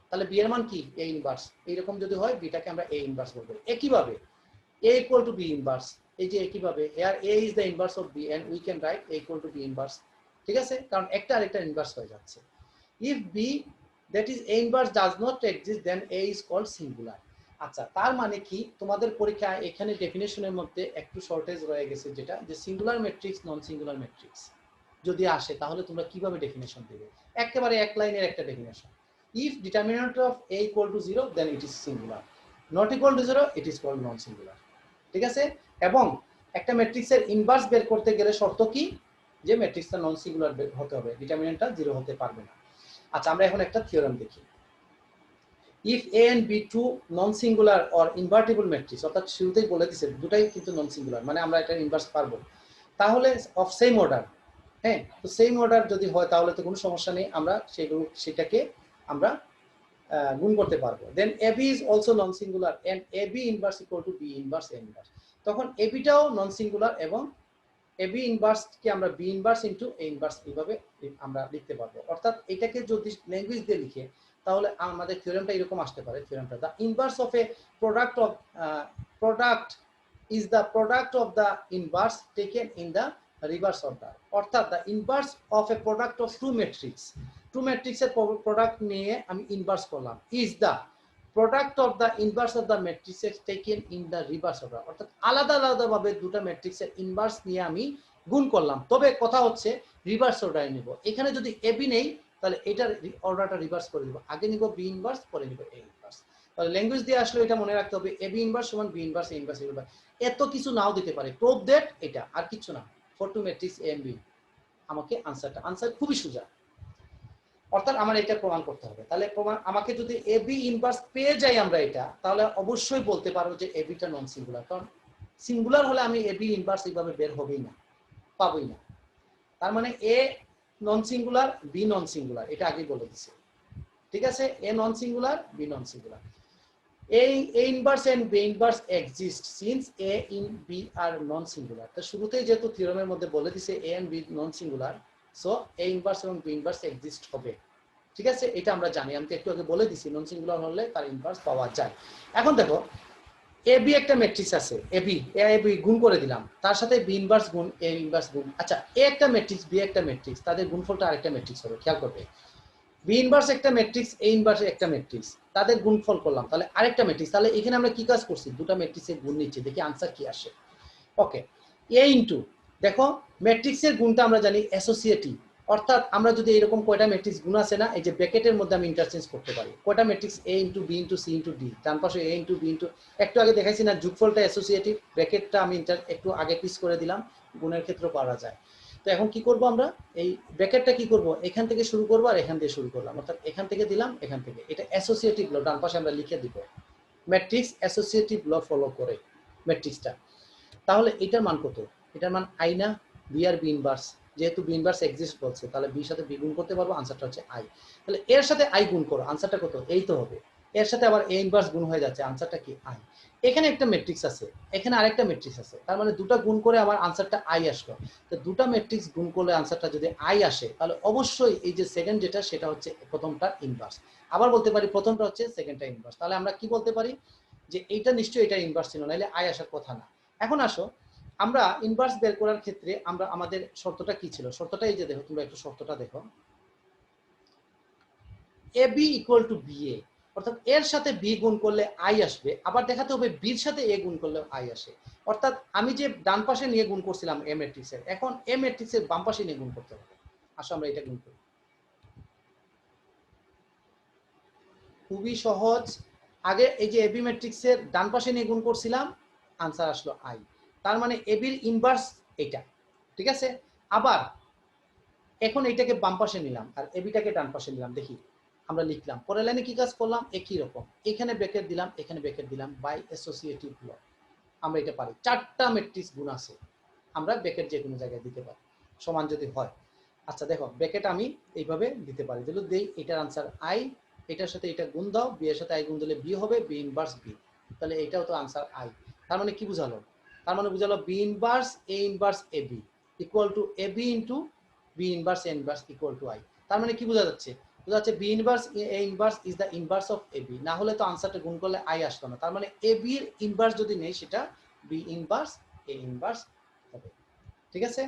তাহলে বি এর মান কি, এ ইনভার্স। এইরকম যদি হয় বিটাকে আমরা এ ইনভার্স বলবো। একইভাবে a equal to b inverse, এই যে একইভাবে here a is the inverse of b and we can write a equal to b inverse, ঠিক আছে, কারণ একটা আরেকটা ইনভার্স হয়ে যাচ্ছে। if b that is a inverse does not exist then a is called singular। আচ্ছা, তার মানে কি, তোমাদের পরীক্ষায় এখানে ডেফিনেশনের মধ্যে একটু শর্টেজ রয়ে গেছে, যেটা যে singular matrix non singular matrix যদি আসে তাহলে তোমরা কিভাবে ডেফিনেশন দিবে। একেবারে এক লাইনের একটা definition, if determinant of a equal to 0 then it is singular, not equal to 0 it is called non singular, ঠিক আছে। এবং একটা ম্যাট্রিক্সের ইনভার্স বের করতে গেলে শর্ত কি, যে ম্যাট্রিক্সটা নন সিঙ্গুলার হতে হবে, ডিটারমিনেন্টটা 0 হতে পারবে না। আচ্ছা, আমরা এখন একটা থিওরেম দেখি। If A and B two non singular or invertible matrix, অর্থাৎ শুরুতেই বলে দিছে দুটাই কিন্তু নন সিঙ্গুলার, মানে আমরা এটা ইনভার্স পারবো, তাহলে অফ সেম অর্ডার, হ্যাঁ, তো সেম অর্ডার যদি হয় তাহলে তো কোনো সমস্যা নেই, আমরা সেটাকে আমরা গুণ করতে পারবো। দেন ab is also non singular and ab inverse equal to b inverse a inverse, তখন ab টাও নন সিঙ্গুলার এবং ab ইনভার্স কে আমরা b inverse into a inverse এইভাবে আমরা লিখতে পারবো। অর্থাৎ এটাকে যদি ল্যাঙ্গুয়েজ দিয়ে লিখে তাহলে আমাদের থিওরেমটা এরকম আসতে পারে। থিওরেমটা, the inverse of a product is the product of the inverse taken in the reverse order, অর্থাৎ the inverse of a product of two matrix এর প্রোডাক্ট নিয়ে আমি ইনভার্স করলাম, is the product of the inverse of the matrices taken in the reverse order, অর্থাৎ আলাদা আলাদা ভাবে দুটো ম্যাট্রিক্সের ইনভার্স নিয়ে আমি গুণ করলাম, তবে কথা হচ্ছে রিভার্স অর্ডারে নিব। এখানে যদি এ বি নেই তাহলে এটার অর্ডারটা রিভার্স করে দিব, আগে নিব বি ইনভার্স, পরে নিব এ ইনভার্স। তাহলে ল্যাঙ্গুয়েজ দিয়ে আসলে এটা মনে রাখতে হবে, এ বি ইনভার্স সমান বি ইনভার্স এ ইনভার্স। এত কিছু নাও দিতে পারে, প্রুভ দ্যাট এটা আর কিছু না, for two matrix A and B, আমাকে আনসার খুবই সোজা, অর্থাৎ আমার এটা প্রমাণ করতে হবে। তাহলে প্রমাণ, আমাকে যদি এ বি ইনভার্স পেয়ে যাই আমরা এটা, তাহলে অবশ্যই বলতে পারবো যে এ বিটা নন সিঙ্গুলার, কারণ সিঙ্গুলার হলে আমি এ বি ইনভার্স এইভাবে বের হবেই না, পাবোই না। তার মানে A non singular, B non singular, এটা আগেই বলে দিছে, ঠিক আছে, A non singular, B non singular. A inverse and B inverse exist since A in B are non singular। তো শুরুতেই যেহেতু থিওরেমের মধ্যে বলে দিছে A and B non singular, so A inverse এবং B inverse এক্সিস্ট হবে, ঠিক আছে, এটা আমরা জানি, আমি তো একটু আগে বলে দিছি নন সিঙ্গুলার হলে তার ইনভার্স পাওয়া যায়। এখন দেখো এ বি একটা ম্যাট্রিক্স আছে, এ বি গুণ করে দিলাম, তার সাথে বি ইনভার্স গুণ এ ইনভার্স গুণ। আচ্ছা, এ একটা ম্যাট্রিক্স, বি একটা ম্যাট্রিক্স, তাদের গুণফলটা আরেকটা ম্যাট্রিক্স হবে, খেয়াল করবে। বি ইনভার্স একটা ম্যাট্রিক্স, এ ইনভার্স একটা ম্যাট্রিক্স, তাদের গুণফল করলাম, তাহলে আরেকটা ম্যাট্রিক্স। তাহলে এখানে আমরা কি কাজ করছি, দুটো ম্যাট্রিক্সের গুণ নিচ্ছি, দেখি আনসার কি আসে। ওকে, এ ইনটু, দেখো ম্যাট্রিক্সের গুণটা আমরা জানি অ্যাসোসিয়েটিভ, অর্থাৎ আমরা যদি এরকম কয়টা ম্যাট্রিক্স গুণ আছে না, এই যে ব্র্যাকেটের মধ্যে আমি ইন্টারচেঞ্জ করতে পারি, কয়টা matrix A into B into C into D, ডান পাশে এ ইনটু বি ইনটু, একটু আগে দেখাইছি না যোগফলটা অ্যাসোসিয়েটিভ, ব্র্যাকেটটা আমি একটু আগে পিস করে দিলাম, গুণের ক্ষেত্রে পারা যায়। তো এখন কি করব, আমরা এই ব্র্যাকেটটা কি করব, এখান থেকে শুরু করব আর এখান থেকে শুরু করলাম, অর্থাৎ এখান থেকে দিলাম এখান থেকে, এটা অ্যাসোসিয়েটিভ ল, ডান পাশে আমরা লিখে দিব, ম্যাট্রিক্স অ্যাসোসিয়েটিভ ল ফলো করে ম্যাট্রিক্সটা। তাহলে এটার মান কত, এটার মান আই না, বি আর বি ইনভার্স, যেহেতু বি ইনভার্স এক্সিস্ট বলছে তাহলে বির সাথে বি গুণ করতে পারবো, আনসারটা হচ্ছে আই। তাহলে এর সাথে আই গুণ করো, আনসারটা কত, এই তো হবে, এর সাথে আবার এ ইনভার্স গুণ হয়ে যাচ্ছে, আনসারটা কি আই। এখানে একটা ম্যাট্রিক্স আছে, এখানে আরেকটা ম্যাট্রিক্স আছে, তার মানে দুটো গুণ করে আমার আনসারটা আই আসলো। তো দুটো ম্যাট্রিক্স গুণ করলে আনসারটা যদি আই আসে, তাহলে অবশ্যই এই যে সেকেন্ড যেটা সেটা হচ্ছে প্রথমটা ইনভার্স। আবার বলতে পারি প্রথমটা হচ্ছে সেকেন্ডটা ইনভার্স। তাহলে আমরা কি বলতে পারি, যে এইটা নিশ্চয়ই এটা ইনভার্স ছিল, নাহলে আই আসার কথা না। এখন আসো, আমরা ইনভার্স বের করার ক্ষেত্রে আমরা আমাদের শর্তটা কি ছিল, শর্তটা এই যে দেখো, তোমরা একটু শর্তটা দেখো, এ B equal two B A, অর্থাৎ এর সাথে বি গুণ করলে আই আসবে, আবার দেখাতে হবে বির সাথে এ গুণ করলে আই আসে। অর্থাৎ আমি যে ডান পাশে নিয়ে গুণ করছিলাম এ ম্যাট্রিক্সের, এখন এ ম্যাট্রিক্সের বাম পাশে নিয়ে গুণ করতে হবে। আসো আমরা এটা গুণ করি, খুবই সহজ। আগে এই যে এবি ম্যাট্রিক্সের ডান পাশে নিয়ে গুণ করছিলাম, আনসার আসলো আই, তার মানে এবির ইনভার্স এটা, ঠিক আছে। আবার এখন এইটাকে বাম পাশে নিলাম আর এবিটাকে ডান পাশে নিলাম, দেখি আমরা লিখলাম, পরের লাইনে কি কাজ করলাম, একই রকম, এখানে ব্র্যাকেট দিলাম, এখানে ব্র্যাকেট দিলাম, বাই অ্যাসোসিয়েটিভ ল, আমরা এটা পারি। 4টা ম্যাট্রিক্স গুণ আছে, আমরা ব্র্যাকেট যে কোনো জায়গায় দিতে পারি সমান যদি হয়। আচ্ছা দেখো ব্র্যাকেট আমি এইভাবে দিতে পারি, দিলে দেই এটার আনসার আই, এটার সাথে এটা গুণ দাও, বি এর সাথে আই গুণ দিলে বি হবে, বি ইনভার্স বি, তাহলে এটাও তো আনসার আই। তার মানে কি বুঝালো? তার মানে বুঝালো B inverse A inverse A B equal to A B into B inverse A inverse equal to I. তার মানে কি বোঝা যাচ্ছে? বোঝা যাচ্ছে B inverse A inverse is the inverse of A B, না হলে তো আনসারটা গুণ করলে আই আসতো না। তার মানে এ বি এর ইনভার্স যদি নেই সেটা বি ইনভার্স এ ইনভার্স হবে। ঠিক আছে?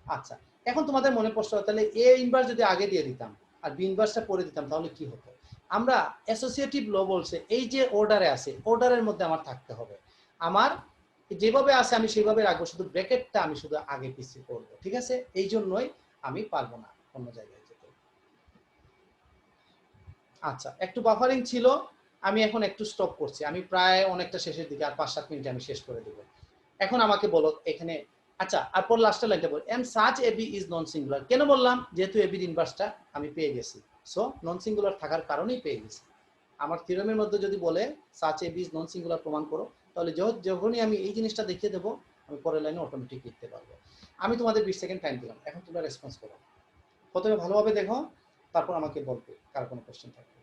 আচ্ছা এখন তোমাদের মনে প্রশ্ন, তাহলে এ ইনভার্স যদি আগে দিয়ে দিতাম আর বি ইনভার্সটা পরে দিতাম তাহলে কি হতো? আমরা অ্যাসোসিয়েটিভ ল বলছে এই যে অর্ডারে আছে অর্ডারের মধ্যে আমার থাকতে হবে, আমার যেভাবে আছে আমি সেভাবে রাখবো, শুধু ব্র্যাকেটটা আমি শুধু আগে পিছিয়ে করবো। ঠিক আছে? এই জন্যই আমি পারবো না অন্য জায়গায় যেতে। আচ্ছা একটু বাফারিং ছিল, আমি এখন একটু স্টপ করছি, আমি প্রায় অনেকটা শেষের দিকে, আর 5-7 মিনিটে আমি শেষ করে দেবো। এখন আমাকে বলো এখানে, আচ্ছা আর পর লাস্টের লাইনটা বল, and such A B is non singular. কেন বললাম? যেহেতু এবির ইনভার্সটা আমি পেয়ে গেছি, সো নন সিঙ্গুলার থাকার কারণেই পেয়ে গেছি। আমার থিওরেমের মধ্যে যদি বলে such A B is non singular প্রমাণ করো, তাহলে যখনই আমি এই জিনিসটা দেখিয়ে দেবো আমি পরের লাইনে অটোমেটিক লিখতে পারবো। আমি তোমাদের 20 সেকেন্ড টাইম দিলাম, এখন তোমরা রেসপন্স করো। প্রথমে ভালোভাবে দেখো, তারপর আমাকে বলবে কার কোনো কোশ্চেন থাকবে।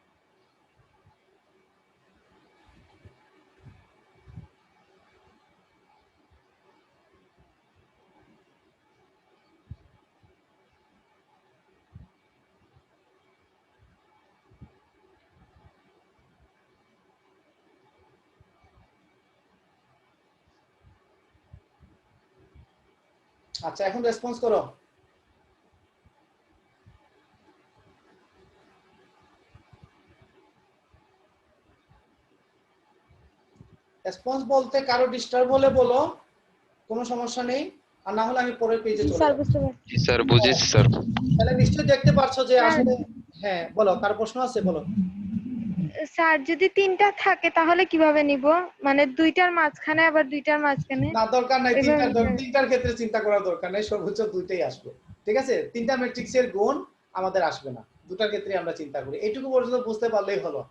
আচ্ছা এখন রেসপন্স করো। রেসপন্স বলতে কারো ডিস্টার্ব হলে বলো, কোনো সমস্যা নেই, আর না হলে আমি পরের পেজে জি চলে স্যার যাব। বুঝতে পারছি। জি স্যার, বুঝেছি স্যার। তাহলে নিশ্চয়ই দেখতে পারছো যে স্যার আসলে, হ্যাঁ বলো কার প্রশ্ন আছে বলো। স্যার যদি 3টা থাকে তাহলে কিভাবে নিব? মানে 2টার মাঝখানে আবার 2টার মাঝখানে না দরকার নাই, এভাবে নিতে হবে? তিনটার ক্ষেত্রে চিন্তা করার দরকার নাই, সর্বোচ্চ 2টাই আসবে। ঠিক আছে? 3টা ম্যাট্রিক্সের গুণ আমাদের আসবে না, 2টার ক্ষেত্রে আমরা চিন্তা করি, এইটুকু পর্যন্ত বুঝতে পারলেই হলো।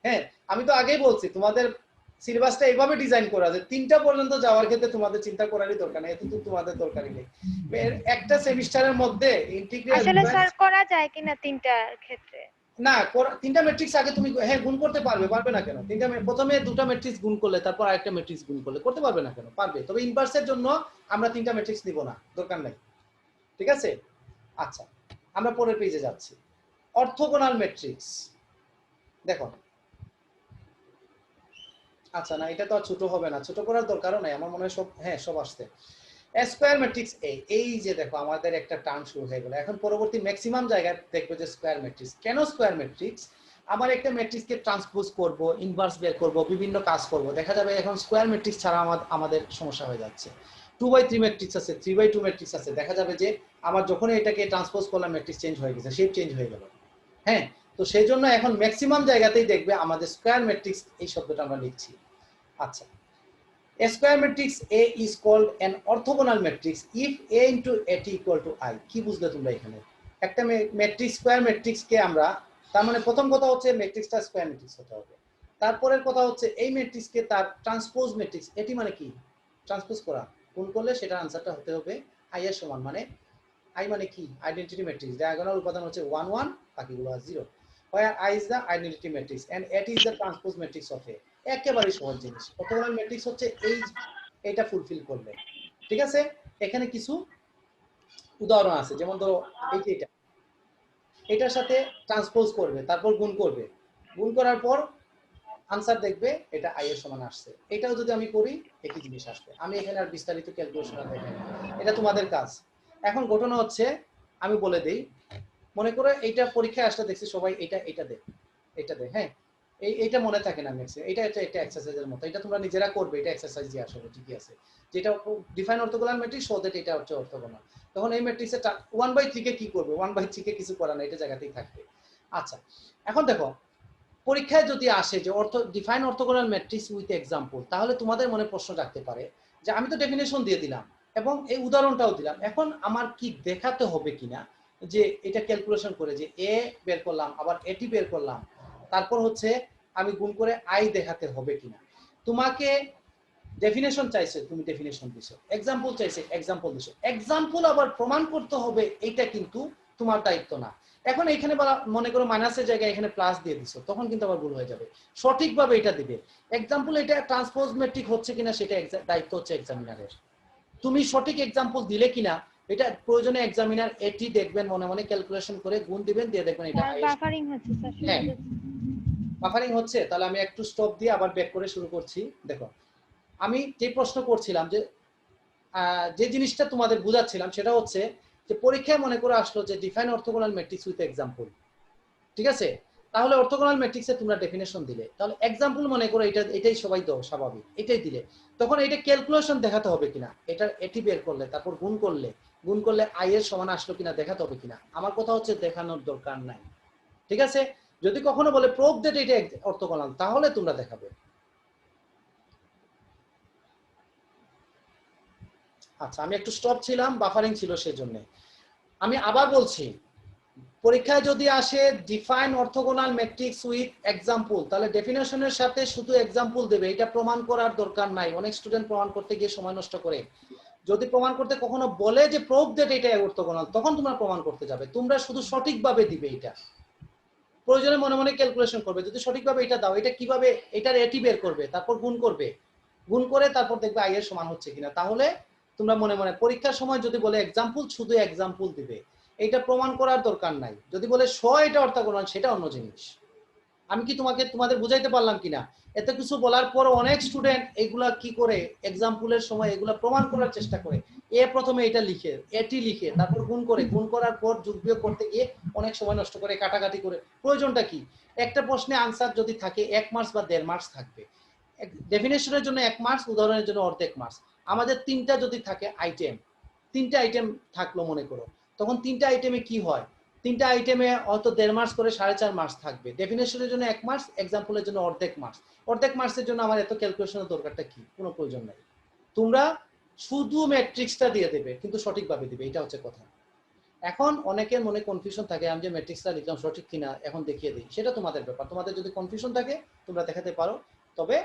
হ্যাঁ আমি তো আগেই বলছি তোমাদের সিলেবাসটা এইভাবে ডিজাইন করা যে 3টা পর্যন্ত যাওয়ার ক্ষেত্রে তোমাদের চিন্তা করারই দরকার নেই, এতটুকু তোমাদের দরকারই নেই। একটা সেমিস্টারের মধ্যে ইন্টিগ্রাল আসলে স্যার করা যায় কিনা 3টার ক্ষেত্রে? না 3টা ম্যাট্রিক্স আগে তুমি হ্যাঁ গুণ করতে পারবে, পারবে না কেন? প্রথমে 2টা ম্যাট্রিক্স গুণ করলে তারপর আরেকটা ম্যাট্রিক্স গুণ করলে করতে পারবে না কেন? পারবে, তবে ইনভার্সের জন্য আমরা 3টা ম্যাট্রিক্স নিব না, দরকার নাই। ঠিক আছে? আচ্ছা আমরা পরের পেজে যাচ্ছি। অর্থোগোনাল ম্যাট্রিক্স দেখো। আচ্ছা না এটা তো আর ছোট হবে না, ছোট করার দরকারও নাই, আমার মনে হয় সব, হ্যাঁ সব আসছে। স্কয়ার ম্যাট্রিক্স এই যে দেখো আমাদের একটা টার্ম শুরু হয়ে গেল, এখন পরবর্তী ম্যাক্সিমাম জায়গায় দেখবো যে স্কয়ার ম্যাট্রিক্স। কেন স্কয়ার ম্যাট্রিক্স? আমার একটা ম্যাট্রিক্সকে ট্রান্সপোজ করব, ইনভার্স বের করব, বিভিন্ন কাজ করব, দেখা যাবে এখন স্কয়ার ম্যাট্রিক্স ছাড়া আমাদের সমস্যা হয়ে যাচ্ছে। 2/3 ম্যাট্রিক্স আছে, 3/2 ম্যাট্রিক্স আছে, দেখা যাবে যে আমার যখন এটাকে ট্রান্সপোজ করলাম ম্যাট্রিক্স চেঞ্জ হয়ে গেছে, শেপ চেঞ্জ হয়ে গেল। হ্যাঁ তো সেই জন্য এখন ম্যাক্সিমাম জায়গাতেই দেখবে আমাদের স্কয়ার ম্যাট্রিক্স এই শব্দটা আমরা লিখছি। আচ্ছা A square matrix A is called an orthogonal matrix if A into AT equal to I. কি বুঝলে তোমরা এখানে? একটা ম্যাট্রিক্স স্কয়ার ম্যাট্রিক্স কে আমরা, তার মানে প্রথম কথা হচ্ছে ম্যাট্রিক্সটা স্কয়ার ম্যাট্রিক্স হতে হবে। তারপরের কথা হচ্ছে এই ম্যাট্রিক্স কে তার ট্রান্সপোজ ম্যাট্রিক্স, এটি মানে কি? ট্রান্সপোজ করা, গুণ করলে সেটা আনসারটা হতে হবে I এর সমান। মানে I মানে কি? আইডেন্টিটি ম্যাট্রিক্স, ডায়াগোনাল উপাদান হচ্ছে 1 1, বাকিগুলো আর 0, where I is the identity matrix and AT is the transpose matrix of A. একেবারে সহজ জিনিস। অর্থোগোনাল ম্যাট্রিক্স হচ্ছে এইটা ফুলফিল করবে। ঠিক আছে? এখানে কিছু উদাহরণ আছে, যেমন ধরো এটা এটার সাথে ট্রান্সপোজ করবে, তারপর গুণ করবে, গুণ করার পর আনসার দেখবে এটা আই এর সমান আসছে। এটাও যদি আমি করি একই জিনিস আসবে। আমি এখানে আর বিস্তারিত ক্যালকুলেশন দেখাই না, এটা তোমাদের কাজ। এখন ঘটনা হচ্ছে আমি বলে দেই, মনে করে এইটা পরীক্ষায় আসলে দেখছি সবাই এটা দেয়, হ্যাঁ এইটা মনে থাকে না ম্যাক্সিমাম, এটা এক্সারসাইজের মতো, এটা তোমরা নিজেরা করবে, এটা এক্সারসাইজ দিয়ে আসলে ঠিকই আছে। যেটা define orthogonal matrix, so that এটা হচ্ছে অর্থোগোনাল। তখন এই ম্যাট্রিক্সের 1/3 কে কি করবে? 1/3 কে কিছু করা না, এটা জায়গাতেই থাকবে। আচ্ছা এখন দেখো পরীক্ষায় যদি আসে যে define orthogonal matrix with example, তাহলে তোমাদের মনে প্রশ্ন রাখতে পারে যে আমি তো ডেফিনেশন দিয়ে দিলাম এবং এই উদাহরণটাও দিলাম, এখন আমার কি দেখাতে হবে কিনা যে এটা ক্যালকুলেশন করে যে এ বের করলাম আবার এটি বের করলাম, তারপর হচ্ছে আমি গুণ করে আই দেখাতে হবে কিনা। তোমাকে ডেফিনেশন চাইছে, তুমি ডেফিনেশন দিছো, এক্সাম্পল চাইছে, এক্সাম্পল দিছো। এক্সাম্পল আবার প্রমাণ করতে হবে, এটা কিন্তু তোমার দায়িত্ব না। এখন এখানে মনে করো মাইনাসের জায়গায় এখানে প্লাস দিয়ে দিছো, তখন কিন্তু আবার ভুল হয়ে যাবে। সঠিকভাবে এটা দিবে। এক্সাম্পল এটা ট্রান্সপোজ মেট্রিক হচ্ছে কিনা সেটা দায়িত্ব হচ্ছে এক্সামিনারের। তুমি সঠিক এক্সাম্পল দিলে কিনা এটা প্রয়োজনে এক্সামিনার এটি দেখবেন, মনে মনে ক্যালকুলেশন করে গুণ দিবেন, দিয়ে দেখবেন এটা বাফারিং হচ্ছে স্যার। হ্যাঁ বাফারিং হচ্ছে, তাহলে আমি একটু স্টপ দিয়ে আবার ব্যাক করে শুরু করছি। দেখো আমি যে প্রশ্ন করছিলাম যে জিনিসটা তোমাদের বুঝাচ্ছিলাম সেটা হচ্ছে যে পরীক্ষায় মনে করে আসলো যে define orthogonal matrix with example, ঠিক আছে? তাহলে অর্থোগোনাল ম্যাট্রিক্সে তোমরা ডেফিনেশন দিলে, তাহলে এক্সাম্পল মনে করো এটাই সবাই দাও স্বাভাবিক, এটাই দিলে, তখন এটা ক্যালকুলেশন দেখাতে হবে কিনা, এটি বের করলে তারপর গুণ করলে আই এর সমান আসলো কিনা দেখাতে হবে কিনা। আমার কথা হচ্ছে দেখানোর দরকার নাই, ঠিক আছে? যদি কখনো বলে প্রুফ দ্যাট এটা অর্থোগোনাল, তাহলে তোমরা দেখাবে। আচ্ছা আমি একটু স্টপ ছিলাম, বাফারিং ছিল সেজন্য। আমি আবার বলছি, পরীক্ষায় যদি আসে define orthogonal matrix with example, তাহলে ডেফিনেশনের সাথে শুধু এক্সাম্পল দেবে, এটা প্রমাণ করার দরকার নাই। অনেক স্টুডেন্ট প্রমাণ করতে গিয়ে সময় নষ্ট করে। যদি প্রমাণ করতে কখনো বলে যে প্রুফ দ্যাট এটা অর্থোগোনাল, তখন তোমরা প্রমাণ করতে যাবে। তোমরা শুধু সঠিকভাবে দিবে, এটা প্রয়োজনে মনে মনে ক্যালকুলেশন করবে, যদি সঠিকভাবে এটা দাও, এটা কিভাবে এটার এটি বের করবে, তারপর গুণ করে তারপর দেখবে আই এর সমান হচ্ছে কিনা। তাহলে তোমরা মনে মনে পরীক্ষার সময় যদি বলে এক্সাম্পল, শুধু এক্সাম্পল দিবে, এটা প্রমাণ করার দরকার নাই। যদি বলে এটা অর্থোগোনাল, সেটা অন্য জিনিস। আমি কি তোমাদের বুঝাইতে পারলাম কিনা? এত কিছু বলার পর অনেক স্টুডেন্ট এগুলা কি করে, এক্সাম্পলের সময় এগুলা প্রমাণ করার চেষ্টা করে। প্রথমে এটি লিখে তারপর গুণ করার পর যোগ বিয়োগ করতে গিয়ে অনেক সময় নষ্ট করে, কাটাকাটি করে। প্রয়োজনটা কি? একটা প্রশ্নে আনসার যদি থাকে 1 মার্কস বা 1.5 মার্কস থাকবে, ডেফিনেশনের জন্য 1 মার্কস, উদাহরণের জন্য অর্ধেক মার্কস। আমাদের 3টা যদি থাকে আইটেম, 3টা আইটেম থাকলো মনে করো, তখন 3টা আইটেমে কি হয়, 3টা আইটেমে হয়তো 1.5 মার্কস করে 4.5 মার্কস থাকবে। ডেফিনেশনের জন্য 1 মার্কস, এক্সাম্পলের জন্য অর্ধেক মার্কস। অর্ধেক মার্কসের জন্য আমার এত ক্যালকুলেশনের দরকারটা কি? কোনো প্রয়োজন নাই। তোমরা শুধু ম্যাট্রিক্সটা দিয়ে দেবে, কিন্তু সঠিকভাবে দিবে, এটা হচ্ছে কথা। এখন অনেকের মনে কনফিউশন থাকে, আমি যে ম্যাট্রিক্সটা লিখলাম সঠিক কিনা এখন দেখিয়ে দিই, সেটা তোমাদের ব্যাপার। তোমাদের যদি কনফিউশন থাকে তোমরা দেখাতে পারো, তবে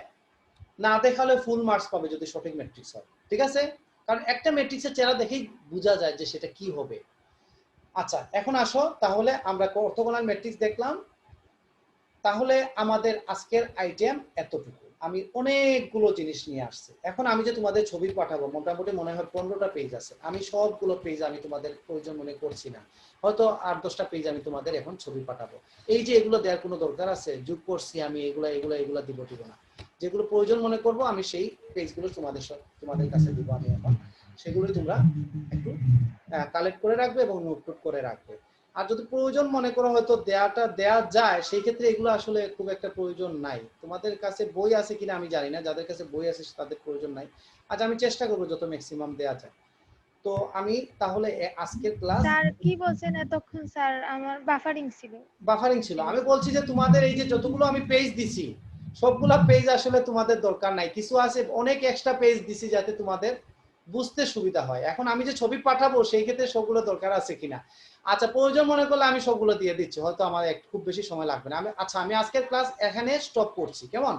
না দেখালে ফুল মার্কস পাবে যদি সঠিক ম্যাট্রিক্স হয়, ঠিক আছে? কারণ একটা ম্যাট্রিক্সের চেহারা দেখেই বোঝা যায় যে সেটা কি হবে। আচ্ছা এখন আসো, তাহলে আমরা অর্থোগোনাল ম্যাট্রিক্স দেখলাম। তাহলে আমাদের আজকের আইটেম এতটুকু। আমি অনেকগুলো জিনিস নিয়ে আসছি। এখন আমি যে তোমাদের ছবি পাঠাবো, মোটামুটি মনে হয় 15টা পেজ আছে। আমি সবগুলো পেজ আমি তোমাদের প্রয়োজন মনে করছি না, হয়তো 8-10টা পেজ আমি তোমাদের এখন ছবি পাঠাবো। এই যে এগুলো দেওয়ার কোনো দরকার আছে? যোগ করছি আমি, এগুলা দিব না। যেগুলো প্রয়োজন মনে করব আমি সেই পেজগুলো তোমাদের কাছে দিব আমি এখন। সেগুলো তোমরা একটু কালেক্ট করে রাখবে এবং নোট করে রাখবে। আর যদি প্রয়োজন মনে করো হয়তো দেয়া যায়, সেই ক্ষেত্রে এগুলো আসলে খুব একটা প্রয়োজন নাই। তোমাদের কাছে বই আছে কিনা আমি জানি না, যাদের কাছে বই আছে তাদের প্রয়োজন নাই। আজ আমি চেষ্টা করবো যত ম্যাক্সিমাম দেয়া যায়। তো আমি তাহলে আজকের ক্লাস। স্যার কি বলছেন এতক্ষণ? স্যার আমার বাফারিং ছিল। আমি বলছি যে তোমাদের এই যে যতগুলো আমি পেজ দিছি, সবগুলা পেজ আসলে তোমাদের দরকার নাই। কিছু আছে অনেক এক্সট্রা পেজ দিছি যাতে তোমাদের বুঝতে সুবিধা হয়। এখন আমি যে ছবি পাঠাবো সেই ক্ষেত্রে সবগুলো দরকার আছে কিনা, আচ্ছা প্রয়োজন মনে করলে আমি সবগুলো দিয়ে দিচ্ছি, হয়তো আমার খুব বেশি সময় লাগবে না। আমি আজকের ক্লাস এখানে স্টপ করছি, কেমন?